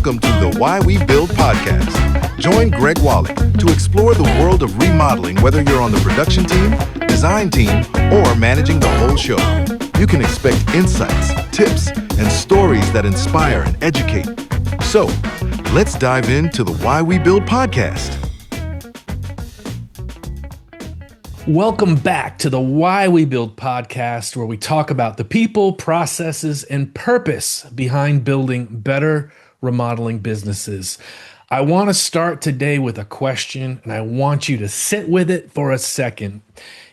Welcome to the Why We Build podcast. Join Greg Wallach to explore the world of remodeling, whether you're on the production team, design team, or managing the whole show. You can expect insights, tips, and stories that inspire and educate. So, let's dive into the Why We Build podcast. Welcome back to the Why We Build podcast, where we talk about the people, processes, and purpose behind building better remodeling businesses. I want to start today with a question, and I want you to sit with it for a second.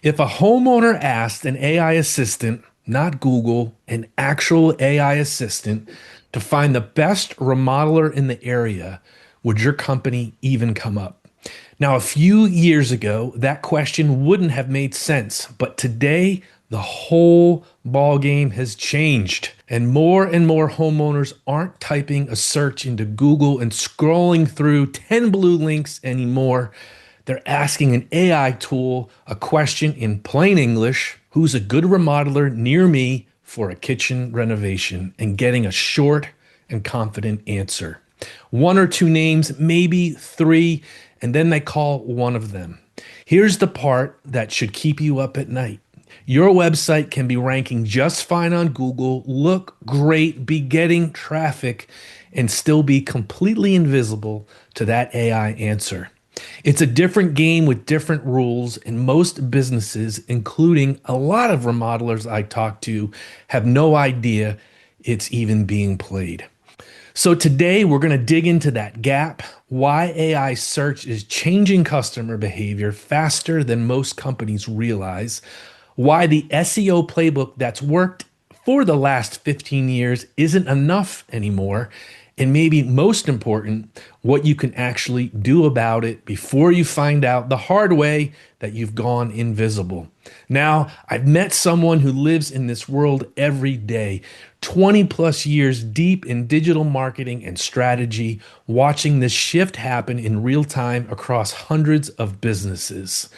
If a homeowner asked an AI assistant, not Google, an actual AI assistant, to find the best remodeler in the area, would your company even come up? Now, a few years ago, that question wouldn't have made sense, but today, the whole ballgame has changed, and more homeowners aren't typing a search into Google and scrolling through 10 blue links anymore. They're asking an AI tool a question in plain English: who's a good remodeler near me for a kitchen renovation, and getting a short and confident answer. One or two names, maybe three, and then they call one of them. Here's the part that should keep you up at night. Your website can be ranking just fine on Google, look great, be getting traffic, and still be completely invisible to that AI answer. It's a different game with different rules, and most businesses, including a lot of remodelers I talk to, have no idea it's even being played. So today we're going to dig into that gap, why AI search is changing customer behavior faster than most companies realize, why the SEO playbook that's worked for the last 15 years isn't enough anymore, and maybe most important, what you can actually do about it before you find out the hard way that you've gone invisible. Now, I've met someone who lives in this world every day, 20 plus years deep in digital marketing and strategy, watching this shift happen in real time across hundreds of businesses.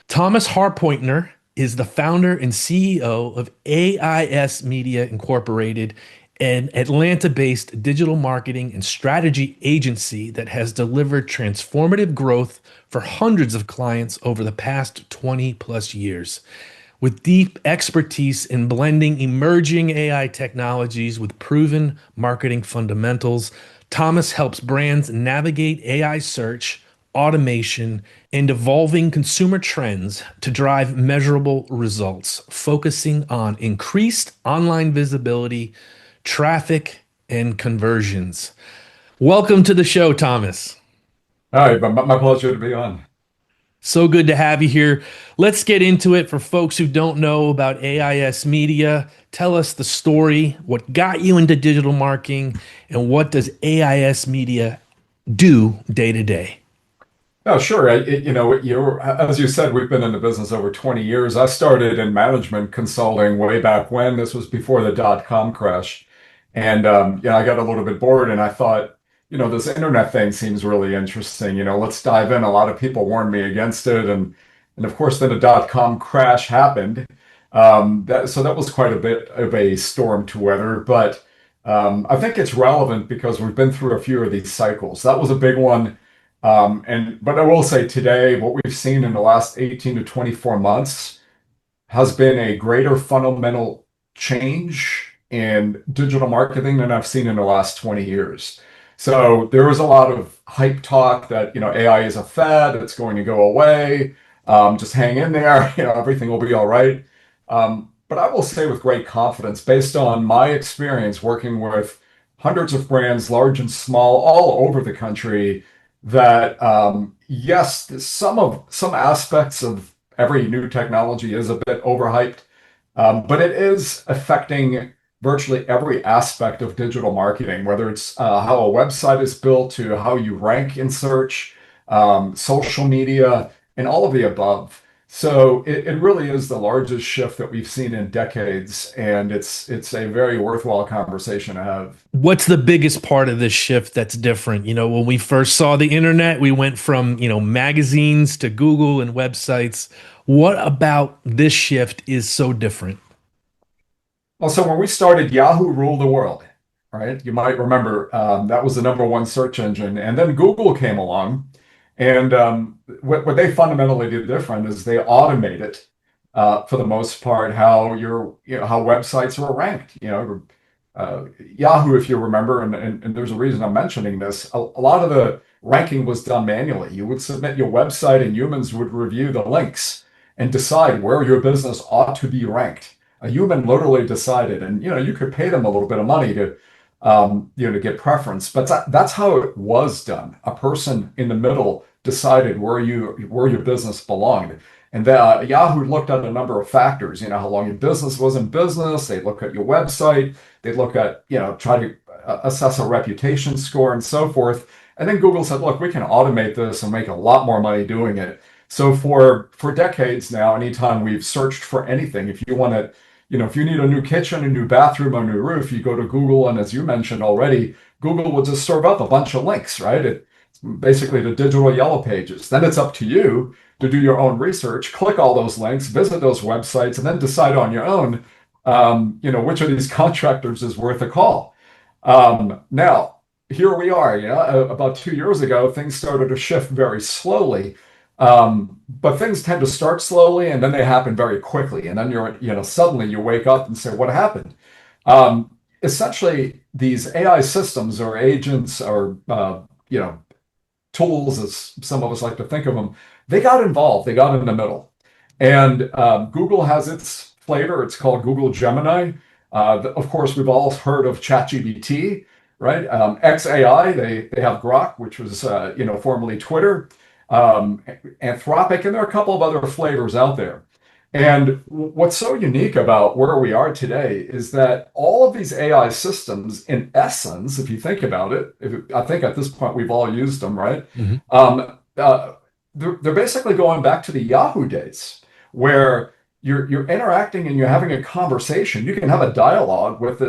Thomas Harpointner is the founder and CEO of AIS Media Incorporated, an Atlanta-based digital marketing and strategy agency that has delivered transformative growth for hundreds of clients over the past 20 plus years. With deep expertise in blending emerging AI technologies with proven marketing fundamentals, Thomas helps brands navigate AI search, automation, and evolving consumer trends to drive measurable results, focusing on increased online visibility, traffic, and conversions. Welcome to the show, Thomas. Hi, my pleasure to be on. So good to have you here. Let's get into it. For folks who don't know about AIS Media, tell us the story, what got you into digital marketing, and what does AIS Media do day to day? Oh, sure. As you said, we've been in the business over 20 years. I started in management consulting way back when. This was before the dot-com crash. And, I got a little bit bored and I thought, this internet thing seems really interesting. Let's dive in. A lot of people warned me against it. And of course, then the dot-com crash happened. So that was quite a bit of a storm to weather. But I think it's relevant because we've been through a few of these cycles. That was a big one. But I will say today, what we've seen in the last 18 to 24 months has been a greater fundamental change in digital marketing than I've seen in the last 20 years. So there was a lot of hype talk that, AI is a fad, it's going to go away, just hang in there, everything will be all right. But I will say with great confidence, based on my experience working with hundreds of brands, large and small, all over the country, that yes, some aspects of every new technology is a bit overhyped, but it is affecting virtually every aspect of digital marketing, whether it's how a website is built to how you rank in search, social media, and all of the above. So it really is the largest shift that we've seen in decades, and it's a very worthwhile conversation to have. What's the biggest part of this shift that's different? When we first saw the internet, we went from, magazines to Google and websites. What about this shift is so different? Well, so when we started, Yahoo ruled the world. right? You might remember that was the number one search engine. And then Google came along. And what they fundamentally did different is they automated, for the most part, how how websites are ranked. Yahoo, if you remember, and there's a reason I'm mentioning this, a lot of the ranking was done manually. You would submit your website and humans would review the links and decide where your business ought to be ranked. A human literally decided, and you could pay them a little bit of money to to get preference, but that's how it was done. A person in the middle decided where your business belonged. And Yahoo looked at a number of factors, how long your business was in business. They look at your website. They look at, try to assess a reputation score and so forth. And then Google said, look, we can automate this and make a lot more money doing it. So for decades now, anytime we've searched for anything, if you want to, if you need a new kitchen, a new bathroom, a new roof, you go to Google. And as you mentioned already, Google will just serve up a bunch of links, right? It's basically the digital yellow pages. Then it's up to you to do your own research, click all those links, visit those websites, and then decide on your own, which of these contractors is worth a call. Now, here we are. About 2 years ago, things started to shift very slowly, but things tend to start slowly and then they happen very quickly. And then suddenly you wake up and say, what happened? Essentially, these AI systems or agents or tools, as some of us like to think of them, they got involved. They got in the middle. And Google has its flavor. It's called Google Gemini. Of course, we've all heard of ChatGPT, right? XAI, they have Grok, which was, formerly Twitter, Anthropic, and there are a couple of other flavors out there. And what's so unique about where we are today is that all of these AI systems, in essence, if you think about it, I think at this point we've all used them, right? Mm-hmm. They're basically going back to the Yahoo days, where you're interacting and you're having a conversation. You can have a dialogue with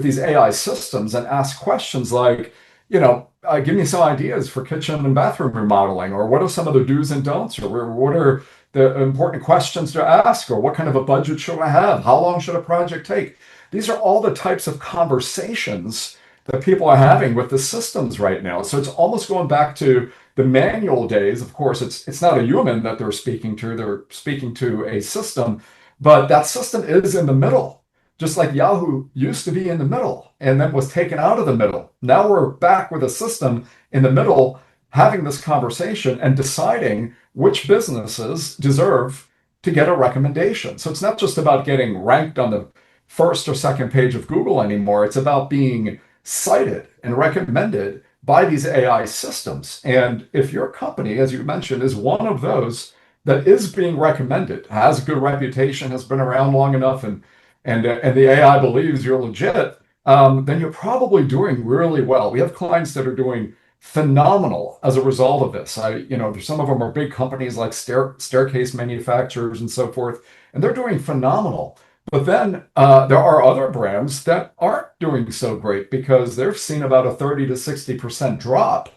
these AI systems and ask questions like, give me some ideas for kitchen and bathroom remodeling, or what are some of the do's and don'ts, or what are the important questions to ask, or what kind of a budget should I have? How long should a project take? These are all the types of conversations that people are having with the systems right now. So it's almost going back to the manual days. Of course, it's not a human that they're speaking to a system, but that system is in the middle, just like Yahoo used to be in the middle and then was taken out of the middle. Now we're back with a system in the middle having this conversation and deciding which businesses deserve to get a recommendation. So it's not just about getting ranked on the first or second page of Google anymore. It's about being cited and recommended by these AI systems. And if your company, as you mentioned, is one of those that is being recommended, has a good reputation, has been around long enough, and the AI believes you're legit, then you're probably doing really well. We have clients that are doing phenomenal as a result of this. Some of them are big companies like staircase manufacturers and so forth, and they're doing phenomenal. But then there are other brands that aren't doing so great because they've seen about a 30 to 60% drop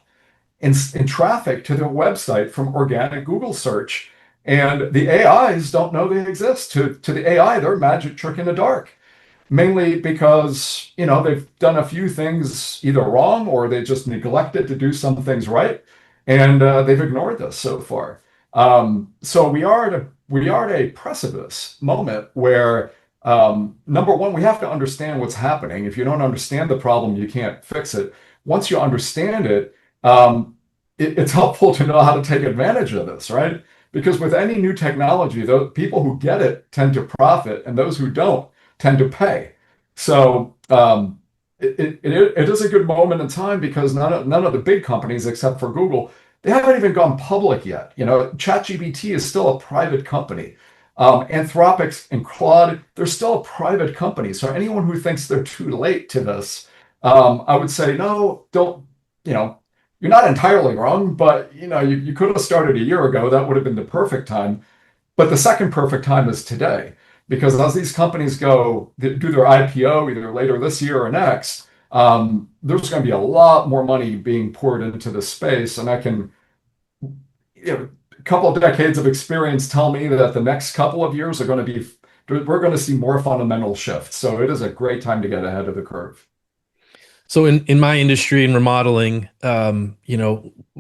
in traffic to their website from organic Google search. And the AIs don't know they exist. To the AI, they're a magic trick in the dark. Mainly because, they've done a few things either wrong or they just neglected to do some things right. And they've ignored this so far. So we are at a precipice moment where, number one, we have to understand what's happening. If you don't understand the problem, you can't fix it. Once you understand it, it's helpful to know how to take advantage of this, right? Because with any new technology, the people who get it tend to profit, and those who don't tend to pay. So it is a good moment in time because none of the big companies, except for Google, they haven't even gone public yet. ChatGPT is still a private company. Anthropic and Claude, they're still a private company. So anyone who thinks they're too late to this, I would say, no, don't, you're not entirely wrong, but you could have started a year ago. That would have been the perfect time. But the second perfect time is today. Because as these companies do their IPO either later this year or next, there's going to be a lot more money being poured into this space. And a couple of decades of experience tell me that the next couple of years we're going to see more fundamental shifts. So it is a great time to get ahead of the curve. So in my industry in remodeling,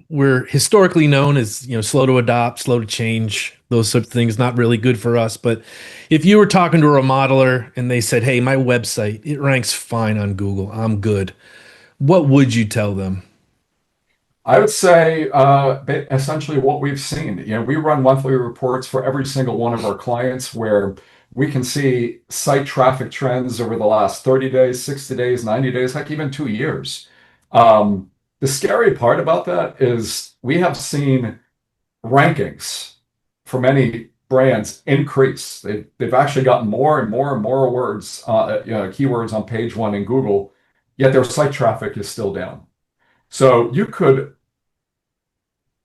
we're historically known as, slow to adopt, slow to change, those sorts of things, not really good for us. But if you were talking to a remodeler and they said, "Hey, my website, it ranks fine on Google. I'm good." What would you tell them? I would say essentially what we've seen. We run monthly reports for every single one of our clients where we can see site traffic trends over the last 30 days, 60 days, 90 days, heck, even 2 years. The scary part about that is we have seen rankings for many brands increase. They've actually gotten more and more and more words, keywords on page one in Google, yet their site traffic is still down. So you could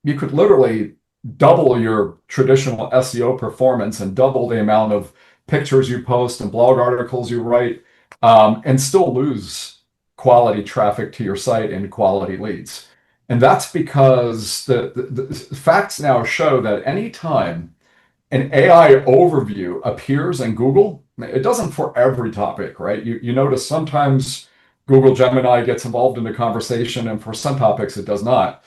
literally double your traditional SEO performance and double the amount of pictures you post and blog articles you write, and still lose quality traffic to your site and quality leads. And that's because the facts now show that anytime an AI overview appears in Google, it doesn't for every topic, right? You notice sometimes Google Gemini gets involved in the conversation, and for some topics it does not.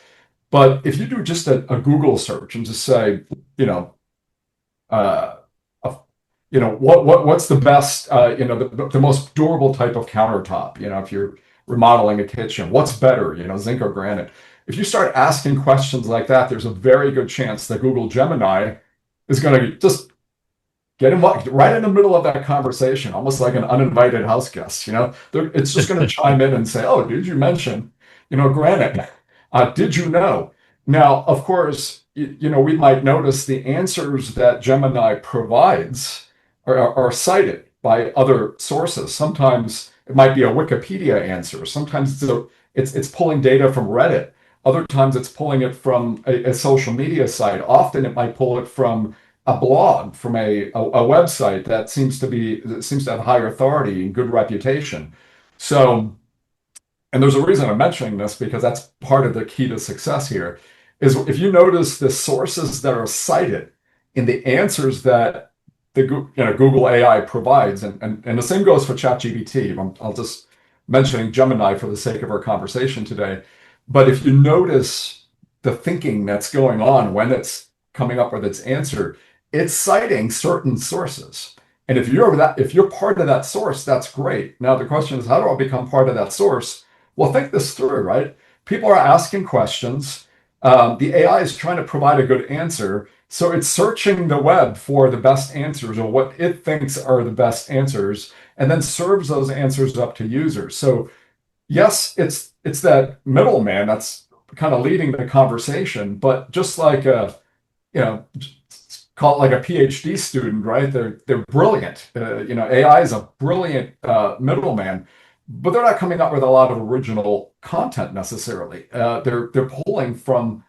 But if you do just a Google search and just say, uh, what's the best, the most durable type of countertop, if you're remodeling a kitchen, what's better, zinc or granite? If you start asking questions like that, there's a very good chance that Google Gemini is going to just get involved right in the middle of that conversation, almost like an uninvited house guest. It's just going to chime in and say, "Oh, did you mention, granite? Did you know?" Now, of course, we might notice the answers that Gemini provides are cited by other sources. Sometimes it might be a Wikipedia answer. Sometimes it's pulling data from Reddit. Other times it's pulling it from a social media site. Often it might pull it from a blog, from a website that seems to have higher authority and good reputation. So, and there's a reason I'm mentioning this because that's part of the key to success here, is if you notice the sources that are cited in the answers that the Google AI provides, and the same goes for ChatGPT. I'll just mentioning Gemini for the sake of our conversation today. But if you notice the thinking that's going on when it's coming up with its answer, it's citing certain sources. And if you're part of that source, that's great. Now the question is, how do I become part of that source? Well, think this through, right? People are asking questions. The AI is trying to provide a good answer. So it's searching the web for the best answers or what it thinks are the best answers, and then serves those answers up to users. So yes, it's that middleman that's kind of leading the conversation, but just like you know, call it like a PhD student, right? They're brilliant. AI is a brilliant middleman, but they're not coming up with a lot of original content necessarily. They're pulling from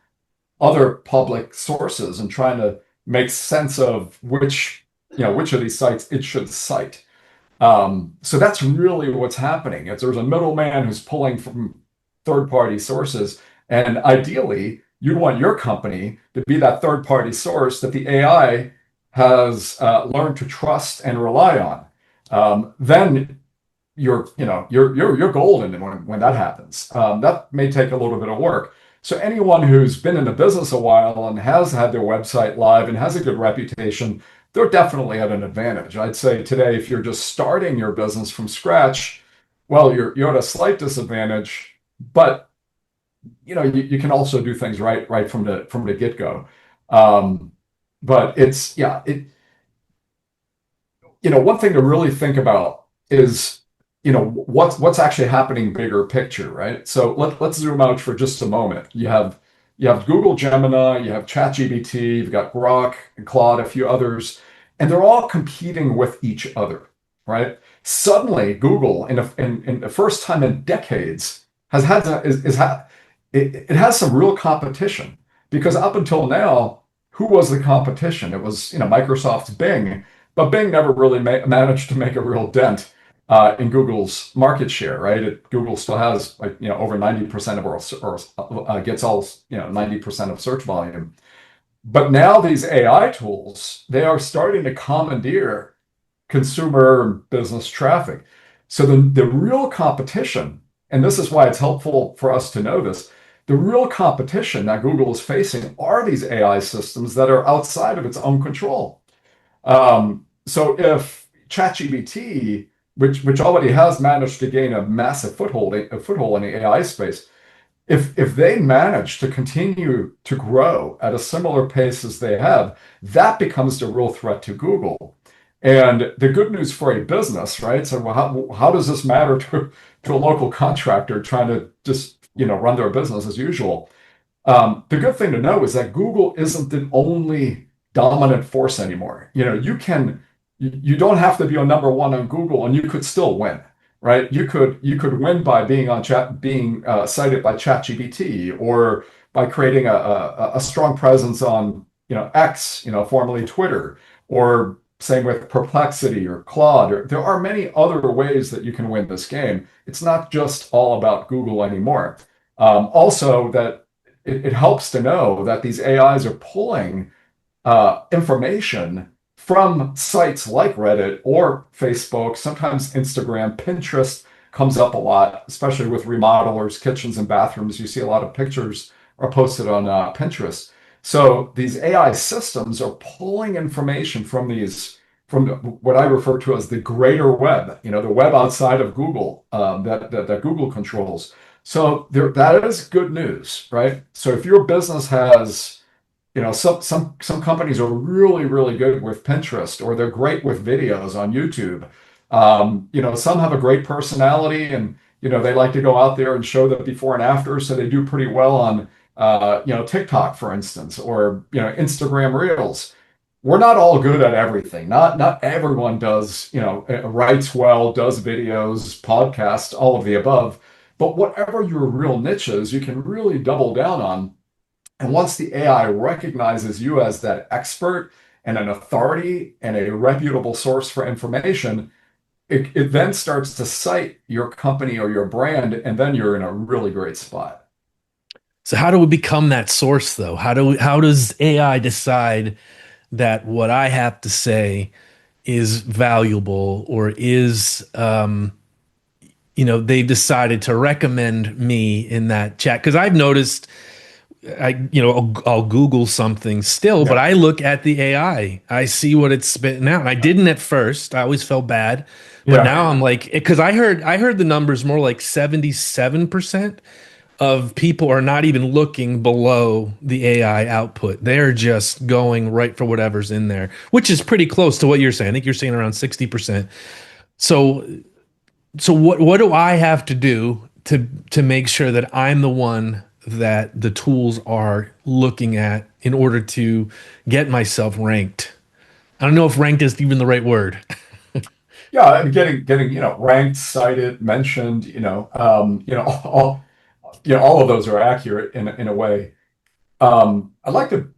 other public sources and trying to make sense of which of these sites it should cite. So that's really what's happening. There's a middleman who's pulling from third-party sources, and ideally, you want your company to be that third-party source that the AI has learned to trust and rely on. Then you're golden when that happens. That may take a little bit of work. So anyone who's been in the business a while and has had their website live and has a good reputation, they're definitely at an advantage. I'd say today, if you're just starting your business from scratch, well, you're at a slight disadvantage, but you can also do things right from the get-go. But one thing to really think about is what's actually happening bigger picture, right? So let's zoom out for just a moment. You have Google Gemini, you have ChatGPT, you've got Grok and Claude, a few others, and they're all competing with each other, right? Suddenly, Google, in the first time in decades, it has some real competition, because up until now, who was the competition? It was Microsoft's Bing, but Bing never really managed to make a real dent in Google's market share, right? Google still has over 90% of or gets all 90% of search volume. But now these AI tools, they are starting to commandeer consumer business traffic. So the real competition and this is why it's helpful for us to know this, the real competition that Google is facing are these AI systems that are outside of its own control. So if ChatGPT, which already has managed to gain a massive foothold in the AI space, if they manage to continue to grow at a similar pace as they have, that becomes the real threat to Google. And the good news for a business, right? So how does this matter to a local contractor trying to just run their business as usual? The good thing to know is that Google isn't the only dominant force anymore. You don't have to be a number one on Google, and you could still win, right? You could win by being cited by ChatGPT, or by creating a strong presence on X, formerly Twitter, or same with Perplexity or Claude. There are many other ways that you can win this game. It's not just all about Google anymore. Also, that it helps to know that these AIs are pulling information from sites like Reddit or Facebook, sometimes Instagram. Pinterest comes up a lot, especially with remodelers, kitchens and bathrooms. You see a lot of pictures are posted on Pinterest. So these AI systems are pulling information from what I refer to as the greater web, the web outside of Google, that Google controls. So that is good news, right? So if your business has, some companies are really, really good with Pinterest, or they're great with videos on YouTube. Some have a great personality, and they like to go out there and show the before and after, so they do pretty well on TikTok, for instance, or Instagram Reels. We're not all good at everything. Not everyone does, writes well, does videos, podcasts, all of the above. But whatever your real niche is, you can really double down on. And once the AI recognizes you as that expert and an authority and a reputable source for information, it then starts to cite your company or your brand, and then you're in a really great spot. So how do we become that source, though? How does AI decide that what I have to say is valuable, or is they've decided to recommend me in that chat? Because I've noticed, I'll Google something still, but I look at the AI. I see what it's spitting out. And I didn't at first. I always felt bad, but now I'm like, because I heard the numbers more like 77% of people are not even looking below the AI output. They're just going right for whatever's in there, which is pretty close to what you're saying. I think you're saying around 60%. So what do I have to do to make sure that I'm the one that the tools are looking at in order to get myself ranked? I don't know if ranked is even the right word. Yeah, and getting ranked, cited, mentioned, all of those are accurate in a way. I'd like to.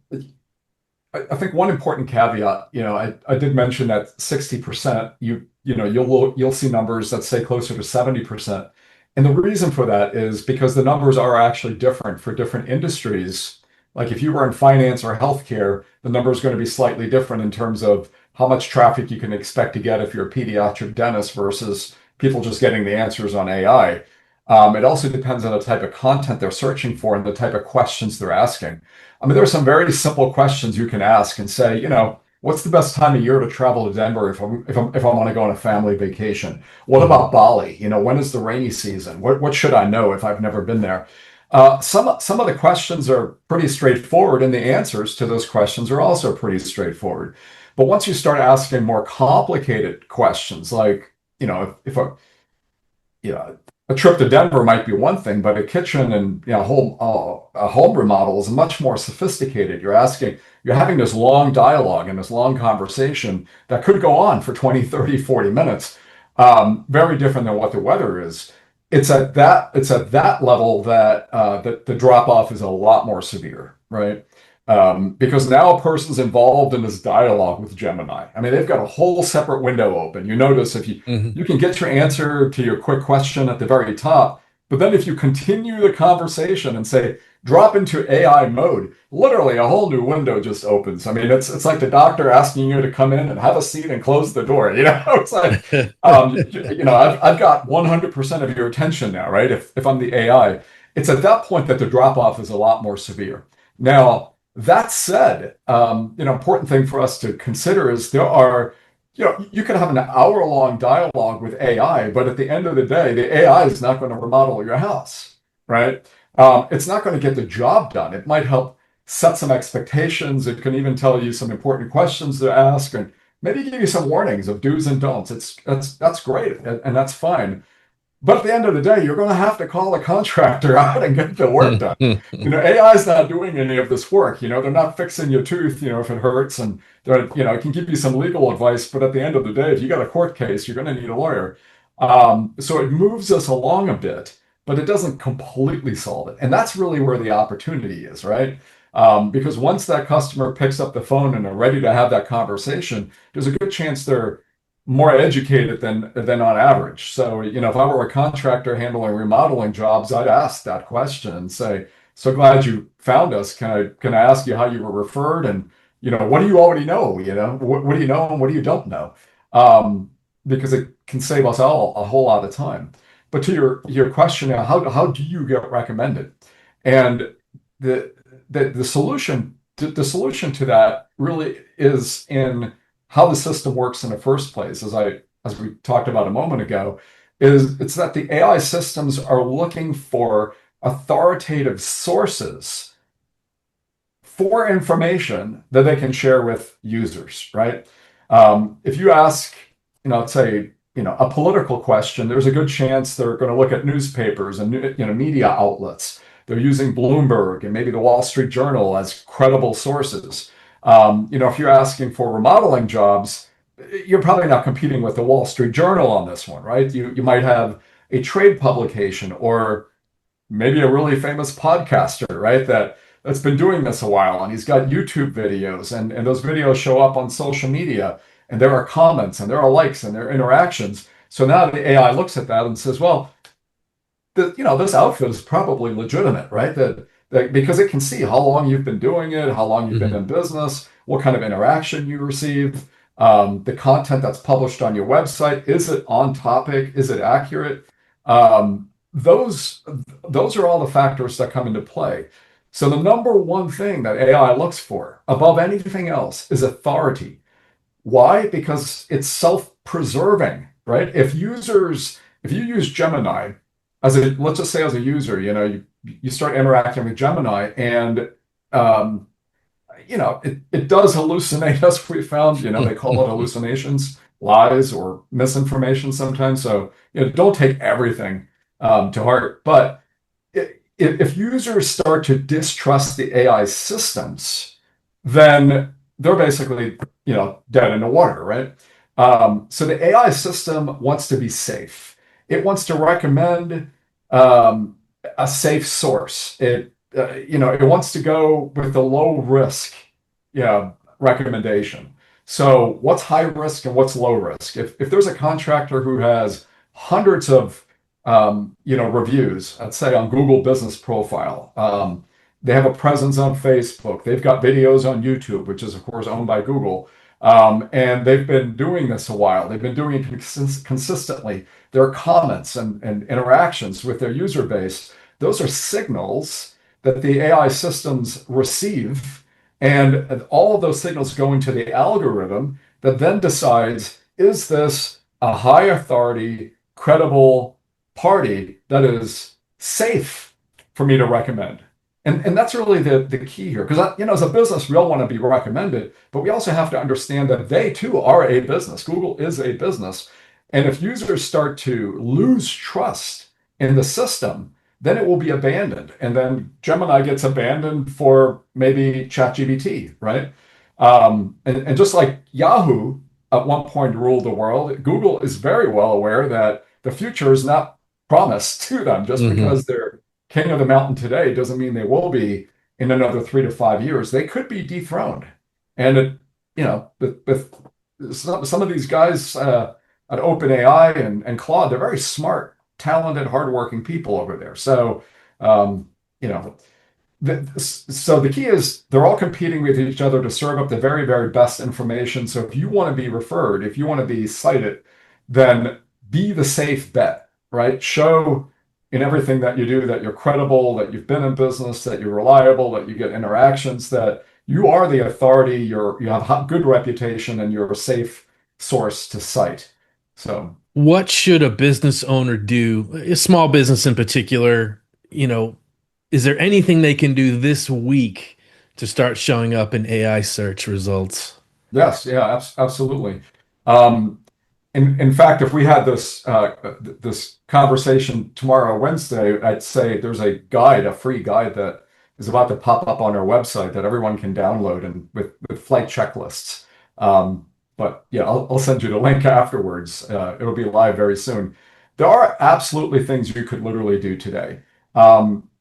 I think one important caveat, I did mention that 60%, you'll see numbers that say closer to 70%. And the reason for that is because the numbers are actually different for different industries. Like if you were in finance or healthcare, the number is going to be slightly different in terms of how much traffic you can expect to get if you're a pediatric dentist versus people just getting the answers on AI. It also depends on the type of content they're searching for and the type of questions they're asking. I mean, there are some very simple questions you can ask and say, what's the best time of year to travel to Denver if I want to go on a family vacation? What about Bali? When is the rainy season? What should I know if I've never been there? Some of the questions are pretty straightforward, and the answers to those questions are also pretty straightforward. But once you start asking more complicated questions, like, if a trip to Denver might be one thing, but a kitchen and a home remodel is much more sophisticated. You're having this long dialogue and this long conversation that could go on for 20, 30, 40 minutes. Very different than what the weather is. It's at that level that the drop off is a lot more severe, right? Because now a person's involved in this dialogue with Gemini. I mean, they've got a whole separate window open. You notice if you can get your answer to your quick question at the very top, But then if you continue the conversation and say, drop into AI mode, literally a whole new window just opens. I mean, it's like the doctor asking you to come in and have a seat and close the door. It's like, I've got 100% of your attention now, right? If I'm the AI, it's at that point that the drop off is a lot more severe. Now, that said, important thing for us to consider is there are, you can have an hour-long dialogue with AI, but at the end of the day, the AI is not going to remodel your house, right? It's not going to get the job done. It might help set some expectations. It can even tell you some important questions to ask, and maybe give you some warnings of do's and don'ts. That's great, and that's fine. But at the end of the day, you're going to have to call a contractor out and get the work done. AI is not doing any of this work. They're not fixing your tooth, if it hurts, and it can give you some legal advice. But at the end of the day, if you got a court case, you're going to need a lawyer. So it moves us along a bit, but it doesn't completely solve it. And that's really where the opportunity is, right? Because once that customer picks up the phone and are ready to have that conversation, there's a good chance they're more educated than on average. So, if I were a contractor handling remodeling jobs, I'd ask that question and say, so glad you found us. Can I ask you how you were referred? And, what do you already know? What do you know and what do you don't know? Because it can save us all a whole lot of time. But to your question, how do you get recommended? And the solution to that really is in how the system works in the first place, as we talked about a moment ago, it's that the AI systems are looking for authoritative sources for information that they can share with users, right? If you ask, let's say, a political question, there's a good chance they're going to look at newspapers and media outlets. They're using Bloomberg and maybe the Wall Street Journal as credible sources. If you're asking for remodeling jobs, you're probably not competing with the Wall Street Journal on this one, right? You might have a trade publication or maybe a really famous podcaster, right? That's been doing this a while, and he's got YouTube videos, and those videos show up on social media, and there are comments, and there are likes, and there are interactions. So now the AI looks at that and says, well, this outfit is probably legitimate, right? That because it can see how long you've been doing it, how long you've been in business, what kind of interaction you receive, the content that's published on your website. Is it on topic? Is it accurate? Those are all the factors that come into play. So the number one thing that AI looks for above anything else is authority. Why? Because it's self-preserving, right? If you use Gemini let's just say as a user, you start interacting with Gemini, and it does hallucinate us. We found, they call it hallucinations, lies, or misinformation sometimes. So don't take everything to heart. But if users start to distrust the AI systems, then they're basically dead in the water, right? So the AI system wants to be safe. It wants to recommend a safe source. It wants to go with the low risk recommendation. So what's high risk and what's low risk? If there's a contractor who has hundreds of reviews, let's say on Google Business Profile, they have a presence on Facebook, they've got videos on YouTube, which is of course owned by Google. And they've been doing this a while. They've been doing it consistently. Their comments and interactions with their user base, those are signals that the AI systems receive. And all of those signals go into the algorithm that then decides, is this a high authority, credible party that is safe for me to recommend? And that's really the key here, because as a business, we all want to be recommended, but we also have to understand that they too are a business. Google is a business, and if users start to lose trust in the system, then it will be abandoned, and then Gemini gets abandoned for maybe ChatGPT, right? And just like Yahoo at one point ruled the world, Google is very well aware that the future is not promised to them just because they're king of the mountain today doesn't mean they will be in another 3 to 5 years. They could be dethroned. And, with some of these guys at OpenAI and Claude, they're very smart. talented, hardworking people over there. So, um, you know, so the key is they're all competing with each other to serve up the very, very best information. So if you want to be referred, if you want to be cited, then be the safe bet, right? Show in everything that you do that you're credible, that you've been in business, that you're reliable, that you get interactions, that you are the authority, you have a good reputation, and you're a safe source to cite. So What should a business owner do, a small business in particular, is there anything they can do this week to start showing up in AI search results? yes, yeah, absolutely. Um, in fact, if we had this conversation tomorrow, Wednesday, I'd say there's a guide, a free guide that is about to pop up on our website that everyone can download and with flight checklists. But yeah, I'll send you the link afterwards. It'll be live very soon. There are absolutely things you could literally do today.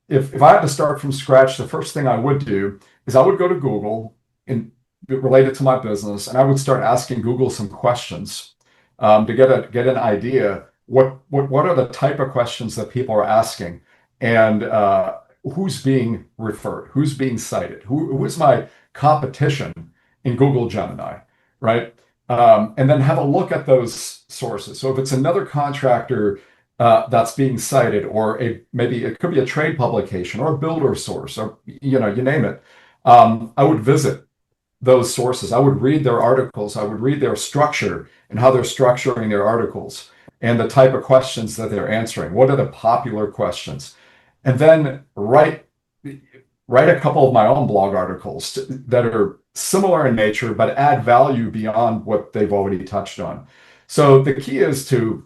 If I had to start from scratch, the first thing I would do is I would go to Google and related to my business, and I would start asking Google some questions to get an idea what are the type of questions that people are asking, and who's being referred, who's being cited, who is my competition in Google Gemini, right? And then have a look at those sources. So if it's another contractor that's being cited, or maybe it could be a trade publication or a builder source, or you name it, I would visit those sources. I would read their articles. I would read their structure and how they're structuring their articles and the type of questions that they're answering. What are the popular questions? And then write a couple of my own blog articles that are similar in nature, but add value beyond what they've already touched on. So the key is to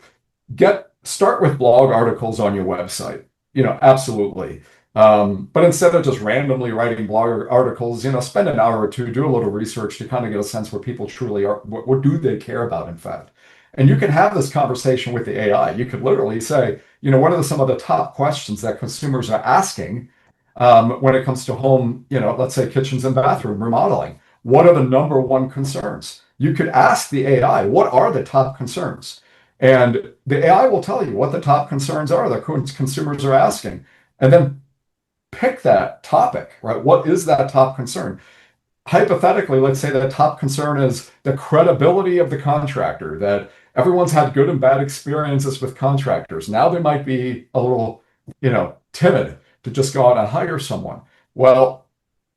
start with blog articles on your website, absolutely. But instead of just randomly writing blog articles, spend an hour or two, do a little research to kind of get a sense what people truly are, what do they care about, in fact. And you can have this conversation with the AI. You could literally say, what are some of the top questions that consumers are asking when it comes to home, let's say kitchens and bathroom remodeling? What are the number one concerns? You could ask the AI, what are the top concerns? And the AI will tell you what the top concerns are that consumers are asking. And then pick that topic, right? What is that top concern? Hypothetically, let's say the top concern is the credibility of the contractor, that everyone's had good and bad experiences with contractors. Now they might be a little, timid to just go out and hire someone. Well,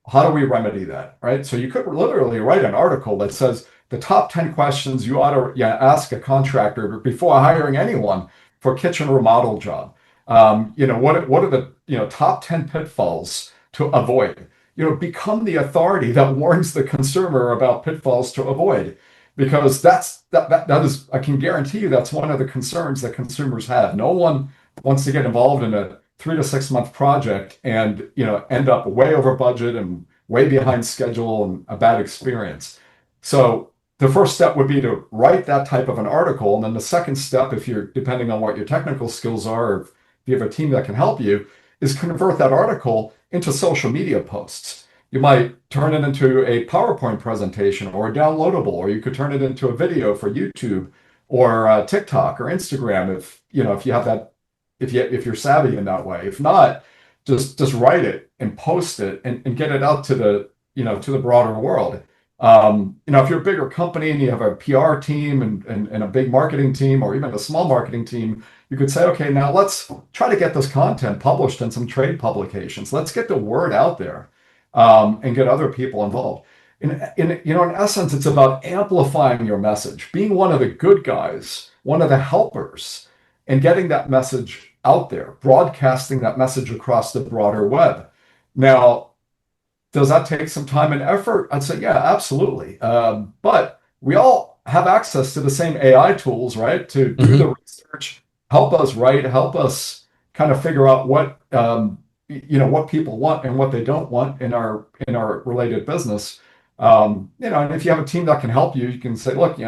how do we remedy that, right? So you could literally write an article that says the top 10 questions you ought to ask a contractor before hiring anyone for kitchen remodel job. What are the top 10 pitfalls to avoid? Become the authority that warns the consumer about pitfalls to avoid, because that is, I can guarantee you, that's one of the concerns that consumers have. No one wants to get involved in a 3 to 6 month project and end up way over budget and way behind schedule and a bad experience. So the first step would be to write that type of an article, and then the second step, if you're depending on what your technical skills are, or if you have a team that can help you, is convert that article into social media posts. You might turn it into a PowerPoint presentation or a downloadable, or you could turn it into a video for YouTube or TikTok or Instagram if you have that, if you're savvy in that way. If not, just write it and post it and get it out to the broader world. If you're a bigger company and you have a PR team and a big marketing team, or even a small marketing team, you could say, okay, now let's try to get this content published in some trade publications. Let's get the word out there and get other people involved. In essence, it's about amplifying your message, being one of the good guys, one of the helpers, and getting that message out there, broadcasting that message across the broader web. Now, does that take some time and effort? I'd say, yeah, absolutely. But we all have access to the same AI tools, right? To do the research, help us write, help us kind of figure out what what people want and what they don't want in our related business. And if you have a team that can help you, you can say, look, you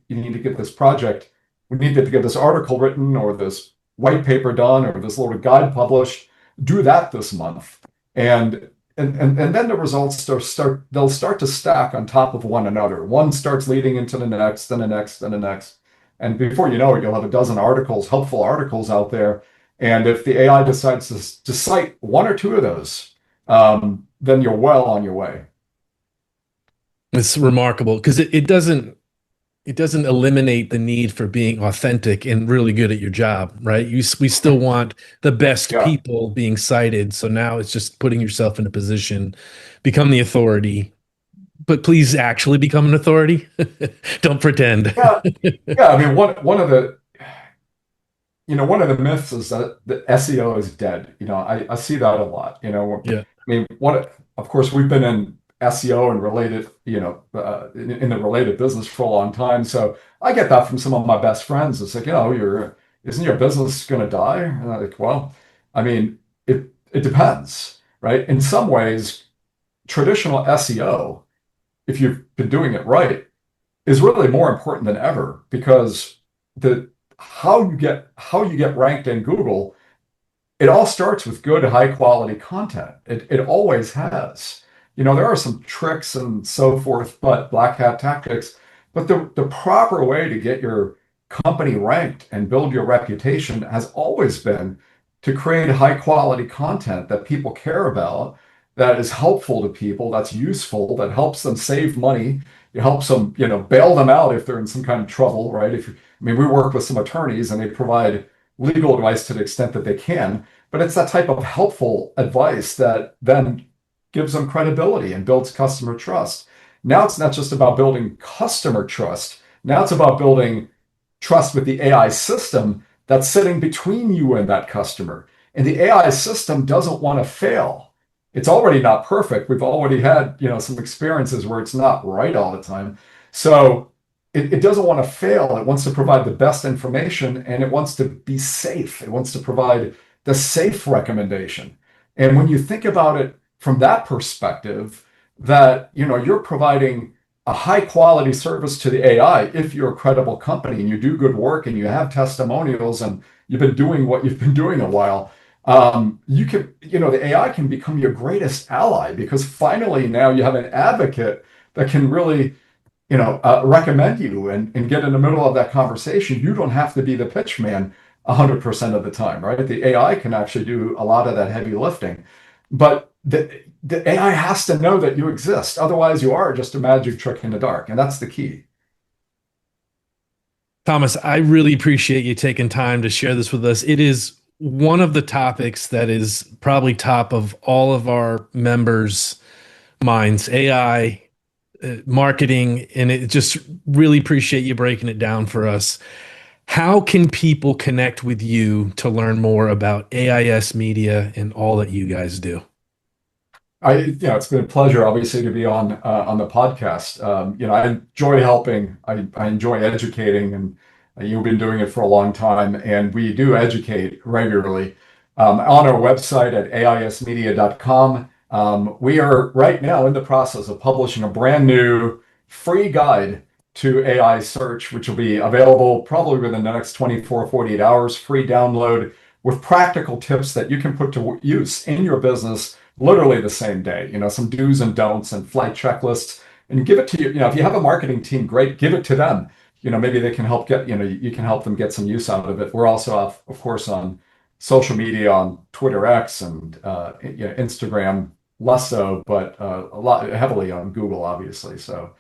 need to get this project, we need to get this article written, or this white paper done, or this little guide published. Do that this month, and then the results they'll start to stack on top of one another. One starts leading into the next, and the next, and the next, And before you know it, you'll have a dozen articles, helpful articles out there. And if the AI decides to cite one or two of those, then you're well on your way. It's remarkable because it doesn't eliminate the need for being authentic and really good at your job, right? We still want the best Yeah. people being cited. So now it's just putting yourself in a position, become the authority, but please actually become an authority. Don't pretend. Yeah. Yeah. I mean, one of the myths is that the SEO is dead. I see that a lot. Yeah. I mean, of course, we've been in SEO and related, in the related business for a long time. So I get that from some of my best friends. It's like, isn't your business going to die? And I'm like, well, I mean, it depends, right? In some ways, traditional SEO, if you've been doing it right, is really more important than ever because the how you get ranked in Google, it all starts with good, high quality content. It always has. There are some tricks and so forth, but black hat tactics. But the proper way to get your company ranked and build your reputation has always been to create high quality content that people care about, that is helpful to people, that's useful, that helps them save money. It helps them, bail them out if they're in some kind of trouble, right? I mean, we work with some attorneys and they provide legal advice to the extent that they can, but it's that type of helpful advice that then gives them credibility and builds customer trust. Now it's not just about building customer trust. Now it's about building trust with the AI system that's sitting between you and that customer. And the AI system doesn't want to fail. It's already not perfect. We've already had, some experiences where it's not right all the time. So it doesn't want to fail. It wants to provide the best information and it wants to be safe. It wants to provide the safe recommendation. And when you think about it from that perspective, that you're providing a high quality service to the AI if you're a credible company and you do good work and you have testimonials and you've been doing what you've been doing a while, the AI can become your greatest ally because finally now you have an advocate that can really recommend you and get in the middle of that conversation. You don't have to be the pitch man 100% of the time, right? The AI can actually do a lot of that heavy lifting, but the AI has to know that you exist. Otherwise, you are just a magic trick in the dark, and that's the key. Thomas, I really appreciate you taking time to share this with us. It is one of the topics that is probably top of all of our members' minds, AI, marketing, and it just really appreciate you breaking it down for us. How can people connect with you to learn more about AIS Media and all that you guys do? It's been a pleasure, obviously, to be on the podcast. I enjoy helping. I enjoy educating, and you've been doing it for a long time, and we do educate regularly. On our website at aismedia.com, we are right now in the process of publishing a brand new free guide to AI search, which will be available probably within the next 24, 48 hours, free download with practical tips that you can put to use in your business literally the same day. Some do's and don'ts and flight checklists, and give it to you. If you have a marketing team, great, give it to them. Maybe they can help you can help them get some use out of it. We're also, of course, on social media, on Twitter X and Instagram, less so, but a lot heavily on Google, obviously. So,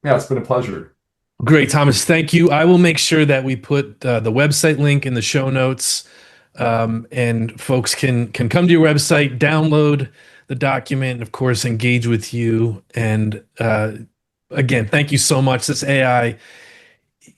it's been a pleasure. Great, Thomas. Thank you. I will make sure that we put the website link in the show notes, and folks can come to your website, download the document, and of course, engage with you. And again, thank you so much. This AI,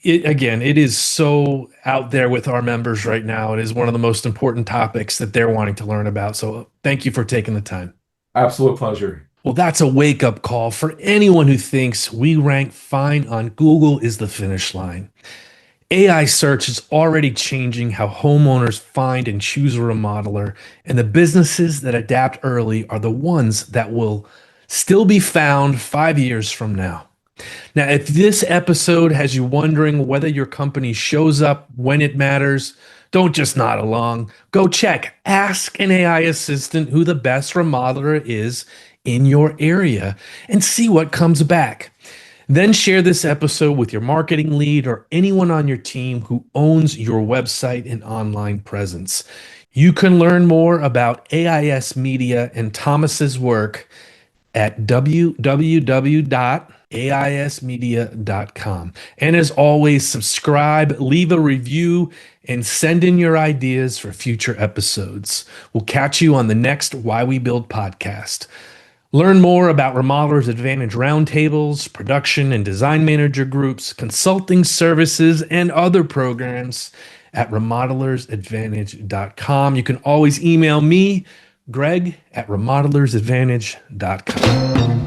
it is so out there with our members right now. It is one of the most important topics that they're wanting to learn about. So thank you for taking the time. Absolute pleasure. Well, that's a wake-up call for anyone who thinks we rank fine on Google is the finish line. AI search is already changing how homeowners find and choose a remodeler, and the businesses that adapt early are the ones that will still be found 5 years from now. Now, if this episode has you wondering whether your company shows up when it matters, don't just nod along. Go check. Ask an AI assistant who the best remodeler is in your area and see what comes back. Then share this episode with your marketing lead or anyone on your team who owns your website and online presence. You can learn more about AIS Media and Thomas's work at www.aismedia.com. And as always, subscribe, leave a review, and send in your ideas for future episodes. We'll catch you on the next Why We Build podcast. Learn more about Remodelers Advantage roundtables, production and design manager groups, consulting services, and other programs at remodelersadvantage.com. You can always email me, Greg, at remodelersadvantage.com.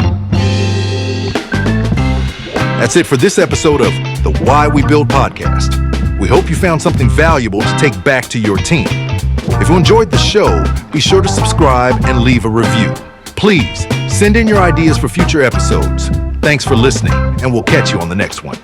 That's it for this episode of the Why We Build podcast. We hope you found something valuable to take back to your team. If you enjoyed the show, be sure to subscribe and leave a review. Please send in your ideas for future episodes. Thanks for listening, and we'll catch you on the next one.